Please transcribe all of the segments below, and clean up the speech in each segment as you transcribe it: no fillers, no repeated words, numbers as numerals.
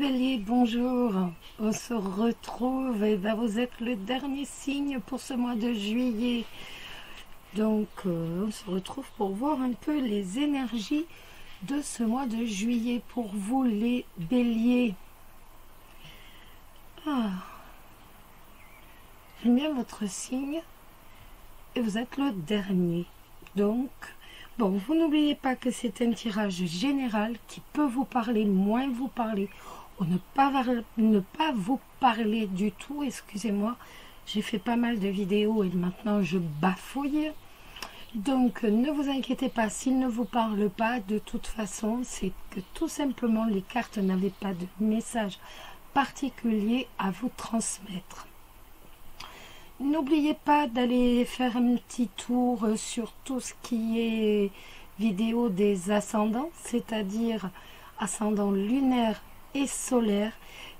Bélier, bonjour, on se retrouve et ben vous êtes le dernier signe pour ce mois de juillet. Donc on se retrouve pour voir un peu les énergies de ce mois de juillet pour vous les béliers. J'aime bien votre signe et vous êtes le dernier. Donc, bon, vous n'oubliez pas que c'est un tirage général qui peut vous parler, moins vous parler, ou ne pas vous parler du tout. Excusez-moi, j'ai fait pas mal de vidéos et maintenant je bafouille. Donc, ne vous inquiétez pas, s'il ne vous parle pas, de toute façon, c'est que tout simplement les cartes n'avaient pas de message particulier à vous transmettre. N'oubliez pas d'aller faire un petit tour sur tout ce qui est vidéo des ascendants, c'est-à-dire ascendant lunaire et solaire.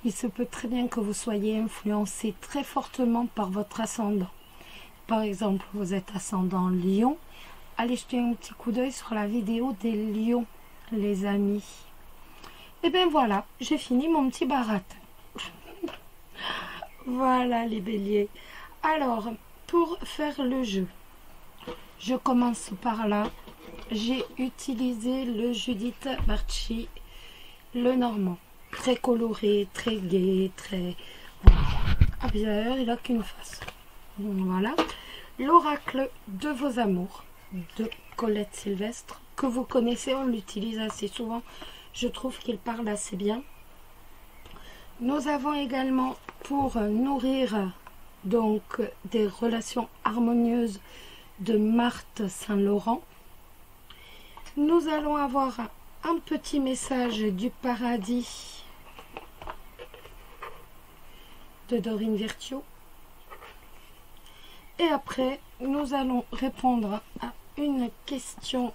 Il se peut très bien que vous soyez influencé très fortement par votre ascendant. Par exemple, vous êtes ascendant Lion. Allez jeter un petit coup d'œil sur la vidéo des lions, les amis. Et bien voilà, j'ai fini mon petit baratin. Voilà les béliers. Alors, pour faire le jeu, je commence par là. J'ai utilisé le Judith Barchi, le normand. Très coloré, très gai, très... Ah bien, il n'a qu'une face. Voilà. L'oracle de vos amours, de Colette Sylvestre, que vous connaissez, on l'utilise assez souvent. Je trouve qu'il parle assez bien. Nous avons également, pour nourrir donc des relations harmonieuses, de Marthe Saint-Laurent. Nous allons avoir un petit message du paradis de Dorine Virtue. Et après, nous allons répondre à une question,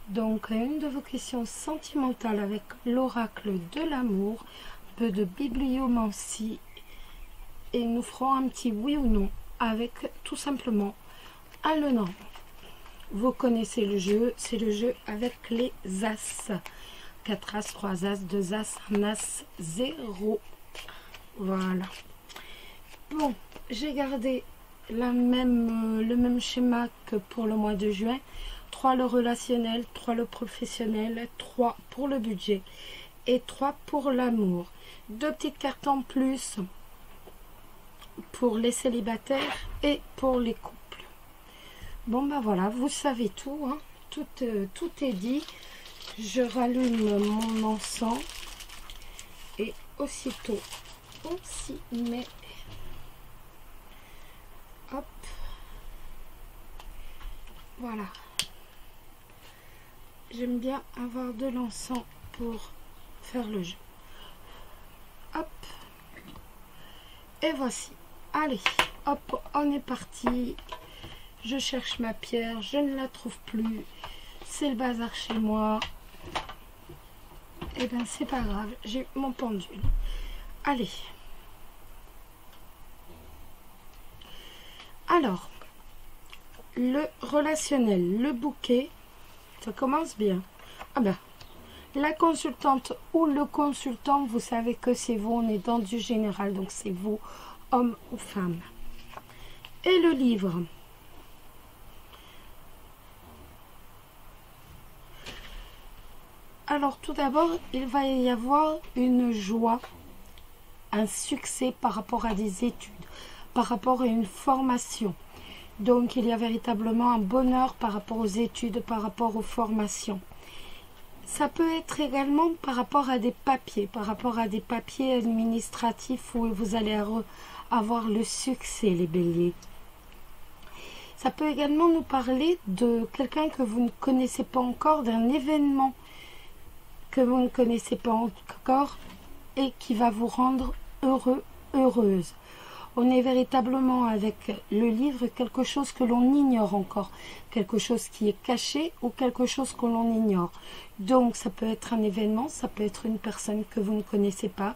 donc à une de vos questions sentimentales avec l'oracle de l'amour, un peu de bibliomancie. Et nous ferons un petit oui ou non avec tout simplement un le nom. Vous connaissez le jeu, c'est le jeu avec les as. 4 as, 3 as, 2 as, 1 as, 0. Voilà. Bon, j'ai gardé le même schéma que pour le mois de juin. 3 le relationnel, 3 le professionnel, 3 pour le budget et 3 pour l'amour. 2 petites cartes en plus pour les célibataires et pour les couples. Bon ben voilà, vous savez tout, hein. Tout est dit. Je rallume mon encens et aussitôt on s'y met. Hop, voilà. J'aime bien avoir de l'encens pour faire le jeu. Hop, et voici. Allez, hop, on est parti. Je cherche ma pierre, je ne la trouve plus. C'est le bazar chez moi. Et bien, c'est pas grave, j'ai mon pendule. Allez. Alors, le relationnel, le bouquet, ça commence bien. Ah ben, la consultante ou le consultant, vous savez que c'est vous, on est dans du général, donc c'est vous, homme ou femme. Et le livre. Alors tout d'abord, il va y avoir une joie, un succès par rapport à des études, par rapport à une formation. Donc il y a véritablement un bonheur par rapport aux études, par rapport aux formations. Ça peut être également par rapport à des papiers, administratifs où vous allez avoir le succès, les béliers. Ça peut également nous parler de quelqu'un que vous ne connaissez pas encore, d'un événement que vous ne connaissez pas encore et qui va vous rendre heureux, heureuse. On est véritablement avec le livre quelque chose que l'on ignore encore, quelque chose qui est caché ou quelque chose que l'on ignore. Donc ça peut être un événement, ça peut être une personne que vous ne connaissez pas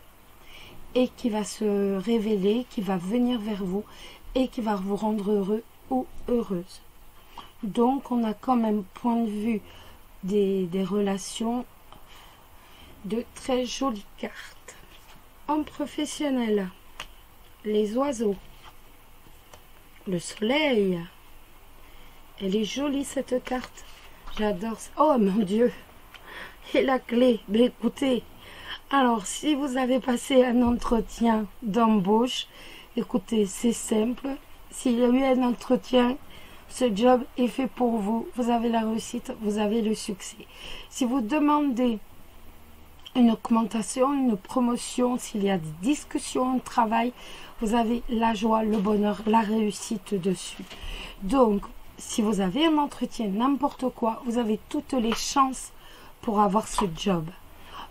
et qui va se révéler, qui va venir vers vous et qui va vous rendre heureux ou heureuse. Donc on a quand même point de vue des relations de très jolies cartes. En professionnel, les oiseaux, le soleil. Elle est jolie cette carte. J'adore ça. Oh mon Dieu. Et la clé. Mais écoutez, alors si vous avez passé un entretien d'embauche, écoutez, c'est simple. S'il y a eu un entretien, ce job est fait pour vous. Vous avez la réussite, vous avez le succès. Si vous demandez une augmentation, une promotion, s'il y a des discussions au travail, vous avez la joie, le bonheur, la réussite dessus. Donc, si vous avez un entretien, n'importe quoi, vous avez toutes les chances pour avoir ce job.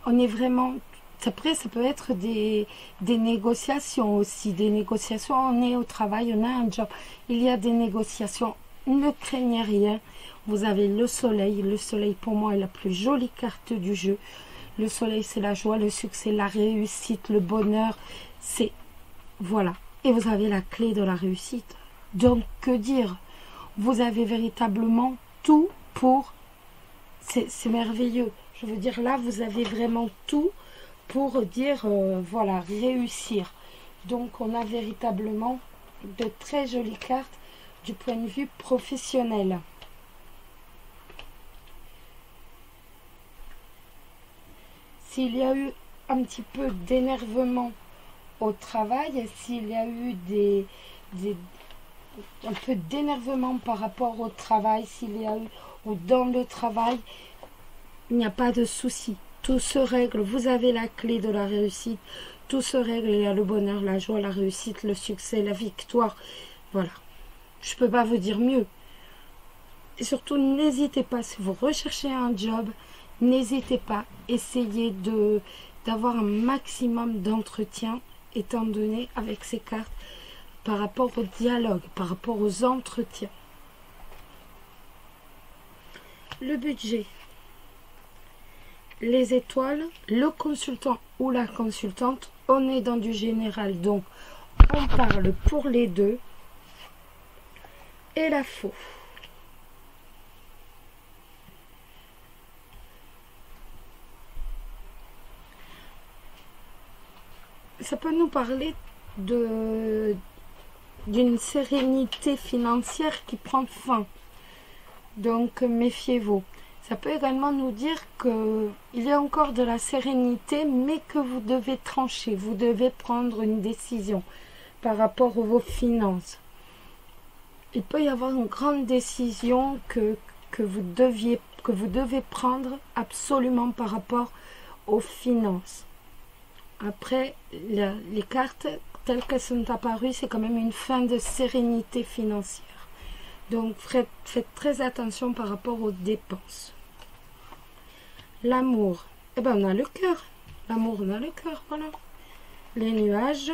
On est vraiment... Après, ça peut être des négociations aussi. Des négociations, on est au travail, on a un job. Il y a des négociations. Ne craignez rien. Vous avez le soleil. Le soleil, pour moi, est la plus jolie carte du jeu. Le soleil, c'est la joie, le succès, la réussite, le bonheur. C'est... Voilà. Et vous avez la clé de la réussite. Donc, que dire? Vous avez véritablement tout pour... C'est merveilleux. Je veux dire, là, vous avez vraiment tout pour dire, voilà, réussir. Donc, on a véritablement de très jolies cartes du point de vue professionnel. S'il y a eu un petit peu d'énervement au travail, s'il y a eu un peu d'énervement par rapport au travail, s'il y a eu, ou dans le travail, il n'y a pas de souci. Tout se règle, vous avez la clé de la réussite, tout se règle, il y a le bonheur, la joie, la réussite, le succès, la victoire. Voilà, je ne peux pas vous dire mieux. Et surtout, n'hésitez pas, si vous recherchez un job, n'hésitez pas, essayez d'avoir un maximum d'entretien, étant donné avec ces cartes, par rapport au dialogue, par rapport aux entretiens. Le budget. Les étoiles, le consultant ou la consultante, on est dans du général, donc on parle pour les deux. Et la faux. Ça peut nous parler d'une sérénité financière qui prend fin. Donc méfiez-vous. Ça peut également nous dire qu'il y a encore de la sérénité, mais que vous devez trancher, vous devez prendre une décision par rapport à vos finances. Il peut y avoir une grande décision que vous devez prendre absolument par rapport aux finances. Après, les cartes telles qu'elles sont apparues, c'est quand même une fin de sérénité financière. Donc faites très attention par rapport aux dépenses. L'amour, eh ben on a le cœur. L'amour, on a le cœur, voilà. Les nuages.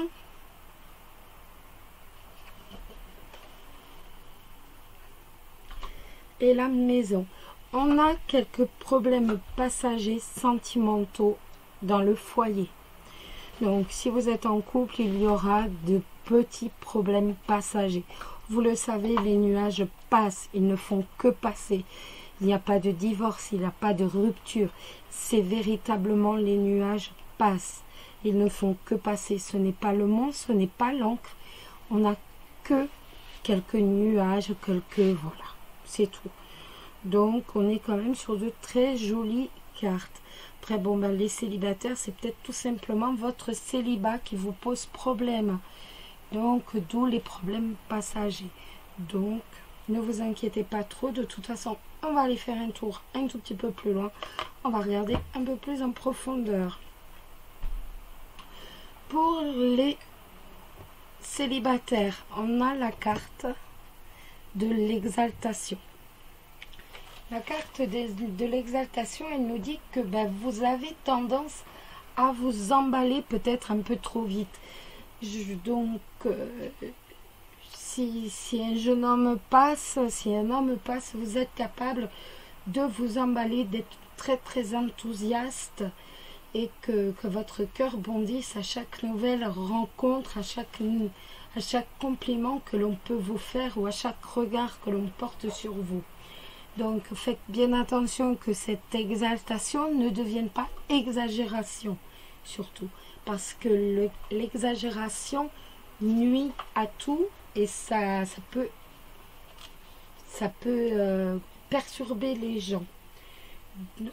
Et la maison. On a quelques problèmes passagers sentimentaux dans le foyer. Donc, si vous êtes en couple, il y aura de petits problèmes passagers. Vous le savez, les nuages passent, ils ne font que passer. Il n'y a pas de divorce, il n'y a pas de rupture. C'est véritablement les nuages passent. Ils ne font que passer. Ce n'est pas le monde, ce n'est pas l'encre. On n'a que quelques nuages, voilà, c'est tout. Donc, on est quand même sur de très jolies cartes. Après, bon, ben, les célibataires, c'est peut-être tout simplement votre célibat qui vous pose problème. Donc, d'où les problèmes passagers. Donc, ne vous inquiétez pas trop. De toute façon, on va aller faire un tour un tout petit peu plus loin. On va regarder un peu plus en profondeur. Pour les célibataires, on a la carte de l'exaltation. La carte de l'exaltation, elle nous dit que ben, vous avez tendance à vous emballer peut-être un peu trop vite. Donc, si un jeune homme passe, si un homme passe, vous êtes capable de vous emballer, d'être très très enthousiaste et que votre cœur bondisse à chaque nouvelle rencontre, à chaque compliment que l'on peut vous faire ou à chaque regard que l'on porte sur vous. Donc faites bien attention que cette exaltation ne devienne pas exagération, surtout. Parce que l'exagération nuit à tout et ça peut perturber les gens.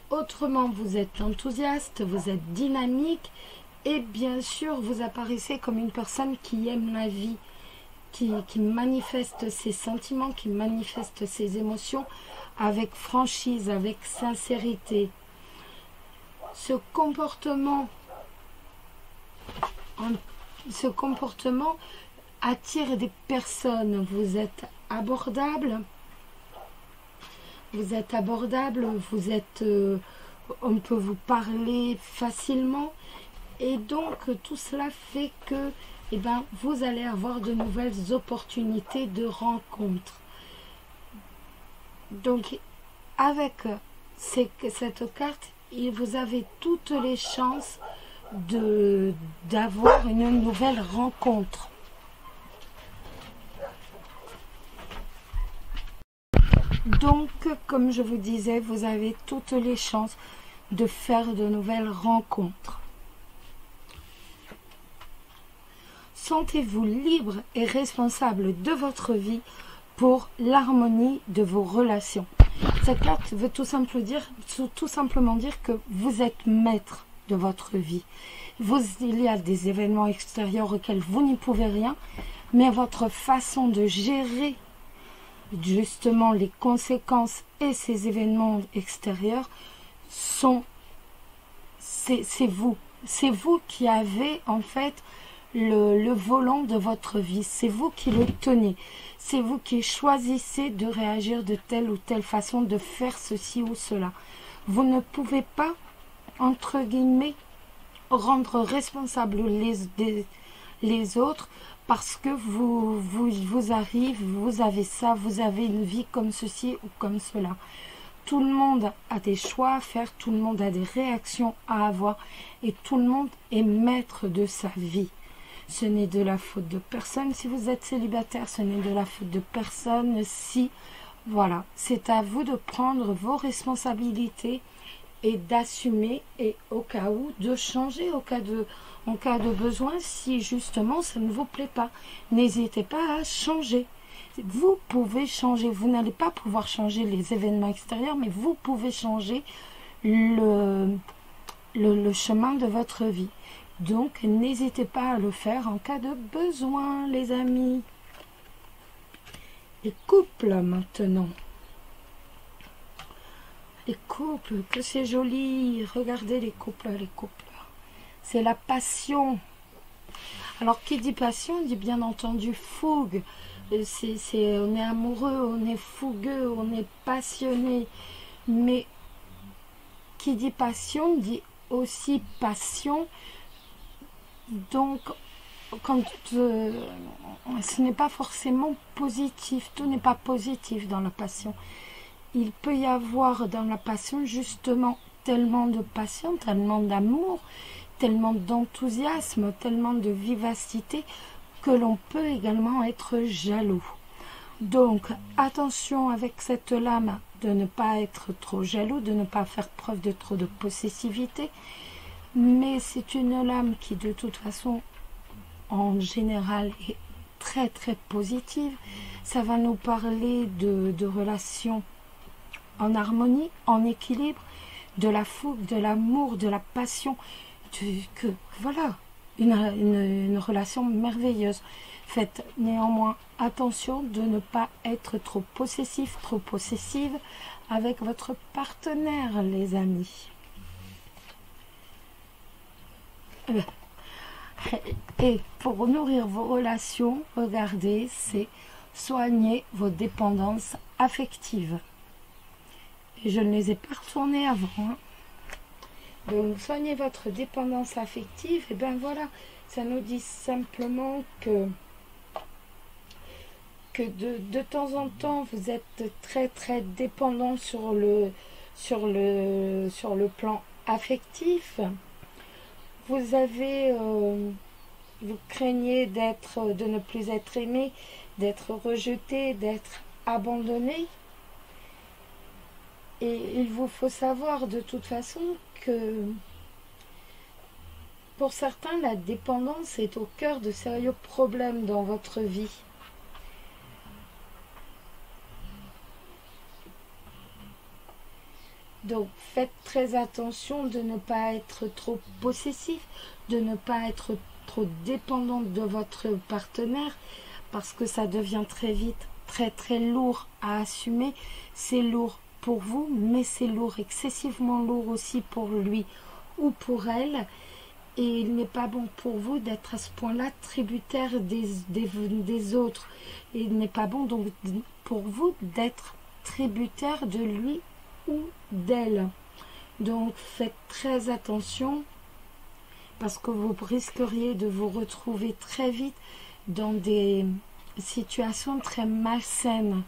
Autrement, vous êtes enthousiaste, vous êtes dynamique et bien sûr, vous apparaissez comme une personne qui aime la vie, qui manifeste ses sentiments, qui manifeste ses émotions avec franchise, avec sincérité. Ce comportement attire des personnes. Vous êtes abordable, on peut vous parler facilement et donc tout cela fait que vous allez avoir de nouvelles opportunités de rencontres. Donc avec cette carte, vous avez toutes les chances d'avoir une nouvelle rencontre. Donc, comme je vous disais, vous avez toutes les chances de faire de nouvelles rencontres. Sentez-vous libre et responsable de votre vie pour l'harmonie de vos relations. Cette carte veut tout simplement dire que vous êtes maître de votre vie. Il y a des événements extérieurs auxquels vous n'y pouvez rien, mais votre façon de gérer justement les conséquences et ces événements extérieurs c'est vous qui avez en fait le volant de votre vie, c'est vous qui le tenez, c'est vous qui choisissez de réagir de telle ou telle façon, de faire ceci ou cela. Vous ne pouvez pas entre guillemets rendre responsables les autres parce que vous avez ça, vous avez une vie comme ceci ou comme cela. Tout le monde a des choix à faire, tout le monde a des réactions à avoir et tout le monde est maître de sa vie. Ce n'est de la faute de personne si vous êtes célibataire, ce n'est de la faute de personne si... Voilà, c'est à vous de prendre vos responsabilités et d'assumer et au cas où de changer, en cas de besoin, si justement ça ne vous plaît pas. N'hésitez pas à changer. Vous pouvez changer, vous n'allez pas pouvoir changer les événements extérieurs, mais vous pouvez changer le chemin de votre vie. Donc n'hésitez pas à le faire en cas de besoin, les amis. Les couples maintenant. Les couples, que c'est joli. Regardez les couples, c'est la passion. Alors qui dit passion dit bien entendu fougue. On est amoureux, on est fougueux, on est passionné. Mais qui dit passion dit aussi passion. Donc ce n'est pas forcément positif, tout n'est pas positif dans la passion. Il peut y avoir dans la passion justement tellement de passion, tellement d'amour, tellement d'enthousiasme, tellement de vivacité que l'on peut également être jaloux. Donc attention avec cette lame de ne pas être trop jaloux, de ne pas faire preuve de trop de possessivité, mais c'est une lame qui de toute façon en général est très très positive. Ça va nous parler de relations en harmonie, en équilibre, de la fougue, de l'amour, de la passion, voilà, une relation merveilleuse. Faites néanmoins attention de ne pas être trop possessif, trop possessive avec votre partenaire, les amis. Et pour nourrir vos relations, regardez, c'est soigner vos dépendances affectives. Et je ne les ai pas retournées avant. Hein. Donc, soignez votre dépendance affective. Et bien voilà, ça nous dit simplement que de temps en temps, vous êtes très très dépendant sur le plan affectif. Vous avez, vous craignez de ne plus être aimé, d'être rejeté, d'être abandonné. Et il vous faut savoir de toute façon que pour certains, la dépendance est au cœur de sérieux problèmes dans votre vie. Donc faites très attention de ne pas être trop possessif, de ne pas être trop dépendante de votre partenaire, parce que ça devient très vite très lourd à assumer. C'est lourd pour vous, mais c'est lourd, excessivement lourd aussi pour lui ou pour elle. Et il n'est pas bon pour vous d'être à ce point-là tributaire des autres. Et il n'est pas bon donc pour vous d'être tributaire de lui ou d'elle. Donc faites très attention parce que vous risqueriez de vous retrouver très vite dans des situations très malsaines.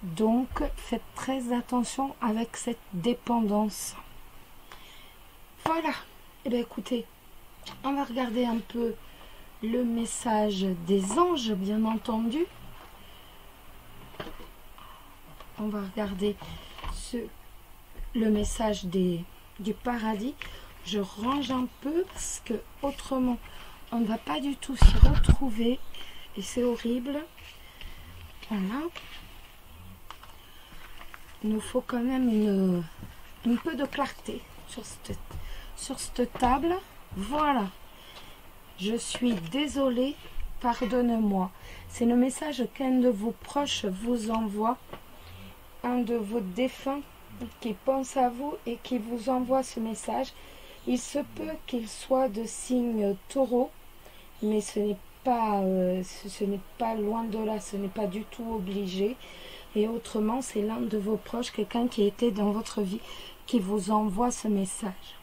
Donc faites très attention avec cette dépendance. Voilà. Et bien écoutez, on va regarder un peu le message des anges, bien entendu. On va regarder le message du paradis. Je range un peu parce que autrement on ne va pas du tout s'y retrouver et c'est horrible. Voilà. Il nous faut quand même un peu de clarté sur cette table. Voilà. Je suis désolée, pardonne-moi. C'est le message qu'un de vos proches vous envoie, un de vos défunts qui pense à vous et qui vous envoie ce message. Il se peut qu'il soit de signe taureau, mais ce n'est pas loin de là, ce n'est pas du tout obligé. Et autrement, c'est l'un de vos proches, quelqu'un qui était dans votre vie, qui vous envoie ce message.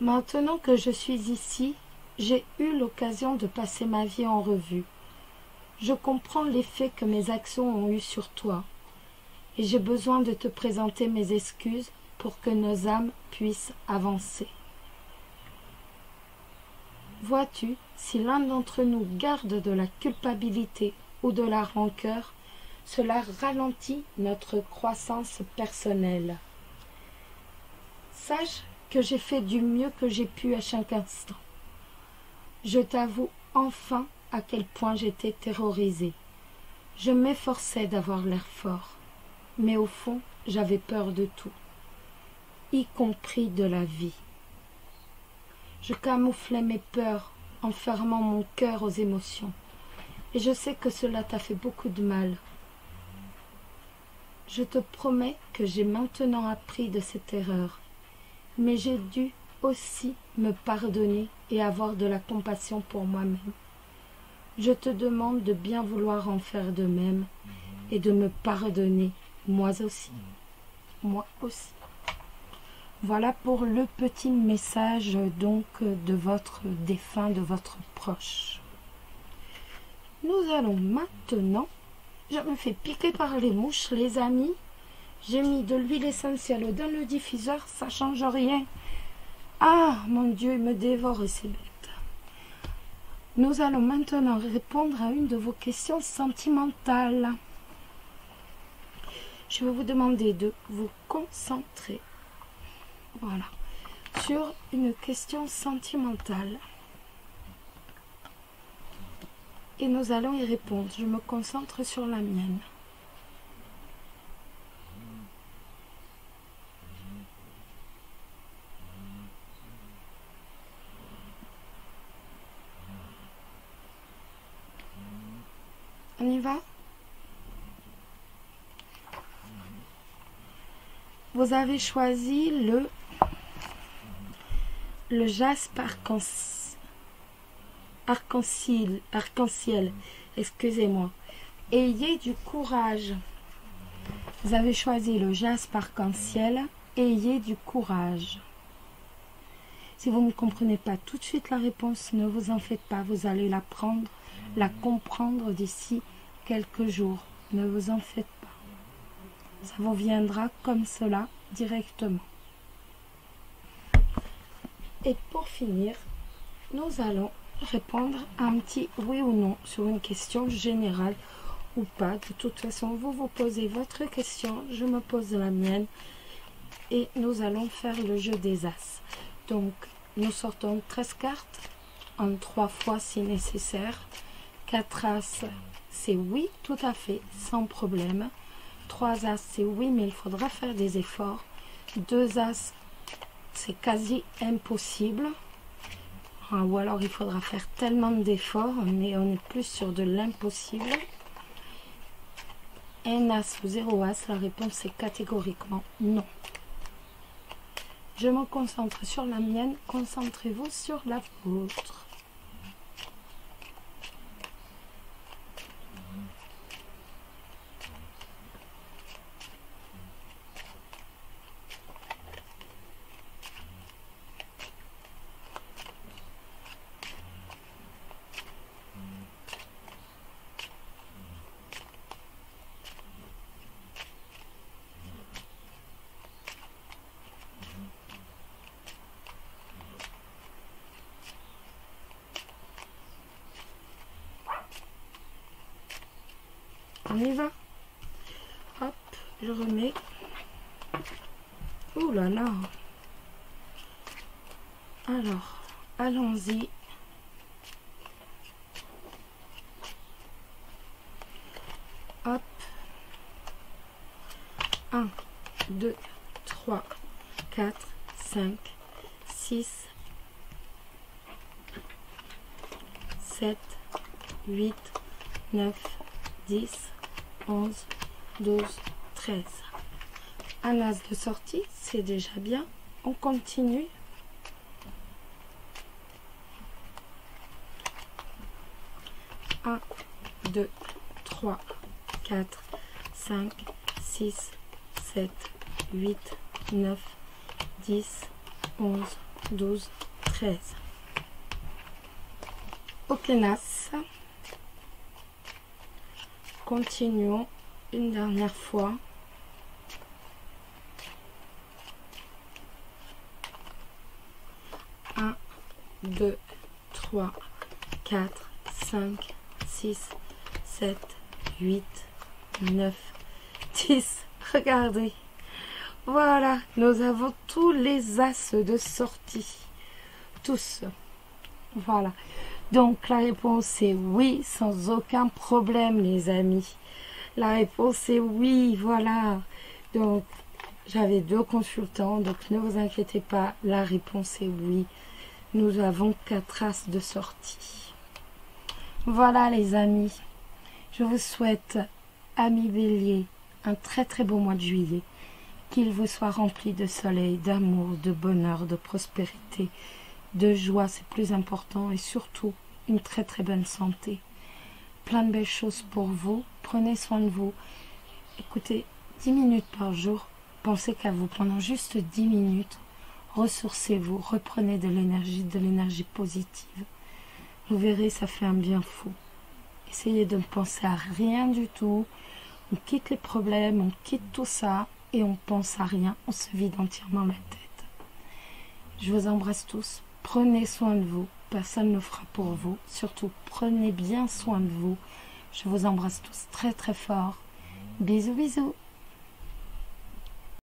Maintenant que je suis ici, j'ai eu l'occasion de passer ma vie en revue. Je comprends l'effet que mes actions ont eu sur toi. Et j'ai besoin de te présenter mes excuses pour que nos âmes puissent avancer. Vois-tu, si l'un d'entre nous garde de la culpabilité ou de la rancœur, cela ralentit notre croissance personnelle. Sache que j'ai fait du mieux que j'ai pu à chaque instant. Je t'avoue enfin à quel point j'étais terrorisée. Je m'efforçais d'avoir l'air fort, mais au fond, j'avais peur de tout, y compris de la vie. Je camouflais mes peurs en fermant mon cœur aux émotions, et je sais que cela t'a fait beaucoup de mal. Je te promets que j'ai maintenant appris de cette erreur, mais j'ai dû aussi me pardonner et avoir de la compassion pour moi-même. Je te demande de bien vouloir en faire de même et de me pardonner, moi aussi. Moi aussi. Voilà pour le petit message donc de votre défunt, de votre proche. Nous allons maintenant... Je me fais piquer par les mouches, les amis. J'ai mis de l'huile essentielle dans le diffuseur, ça change rien. Ah, mon Dieu, il me dévore et c'est bête. Nous allons maintenant répondre à une de vos questions sentimentales. Je vais vous demander de vous concentrer, voilà, sur une question sentimentale. Et nous allons y répondre. Je me concentre sur la mienne. On y va? Vous avez choisi le jaspe arc-en-ciel, excusez-moi. Ayez du courage. Vous avez choisi le jaspe arc-en-ciel. Ayez du courage. Si vous ne comprenez pas tout de suite la réponse, ne vous en faites pas. Vous allez la comprendre d'ici quelques jours. Ne vous en faites pas. Ça vous viendra comme cela directement. Et pour finir, nous allons répondre à un petit oui ou non sur une question générale ou pas. De toute façon, vous vous posez votre question, je me pose la mienne et nous allons faire le jeu des As. Donc, nous sortons 13 cartes en 3 fois si nécessaire. 4 As, c'est oui, tout à fait, sans problème. 3 As, c'est oui, mais il faudra faire des efforts. 2 As, c'est quasi impossible. Ou alors il faudra faire tellement d'efforts, mais on est plus sur de l'impossible. Un As ou 0 As, la réponse est catégoriquement non. Je me concentre sur la mienne, concentrez-vous sur la vôtre. On y va. Hop, je remets. Ouh là là. Alors, allons-y. Hop. 1, 2, 3, 4, 5, 6, 7, 8, 9, 10, 11, 12, 13. Un as de sortie, c'est déjà bien. On continue. Un, 2, 3, 4, 5, 6, 7, 8, 9, 10, 11, 12, 13. Aucun as. Continuons une dernière fois. Un, 2, 3, 4, 5, 6, 7, 8, 9, 10. Regardez. Voilà, nous avons tous les as de sortie. Tous. Voilà. Donc la réponse est oui, sans aucun problème les amis. La réponse est oui, voilà. Donc j'avais 2 consultants, donc ne vous inquiétez pas, la réponse est oui. Nous avons 4 as de sortie. Voilà les amis. Je vous souhaite, amis Bélier, un très très beau mois de juillet. Qu'il vous soit rempli de soleil, d'amour, de bonheur, de prospérité, de joie, c'est plus important, et surtout une très très bonne santé. Plein de belles choses pour vous. Prenez soin de vous. Écoutez, 10 minutes par jour, pensez qu'à vous pendant juste 10 minutes. Ressourcez-vous, reprenez de l'énergie positive. Vous verrez, ça fait un bien fou. Essayez de ne penser à rien du tout. On quitte les problèmes, on quitte tout ça et on pense à rien. On se vide entièrement la tête. Je vous embrasse tous. Prenez soin de vous. Personne ne le fera pour vous. Surtout, prenez bien soin de vous. Je vous embrasse tous très très fort. Bisous, bisous.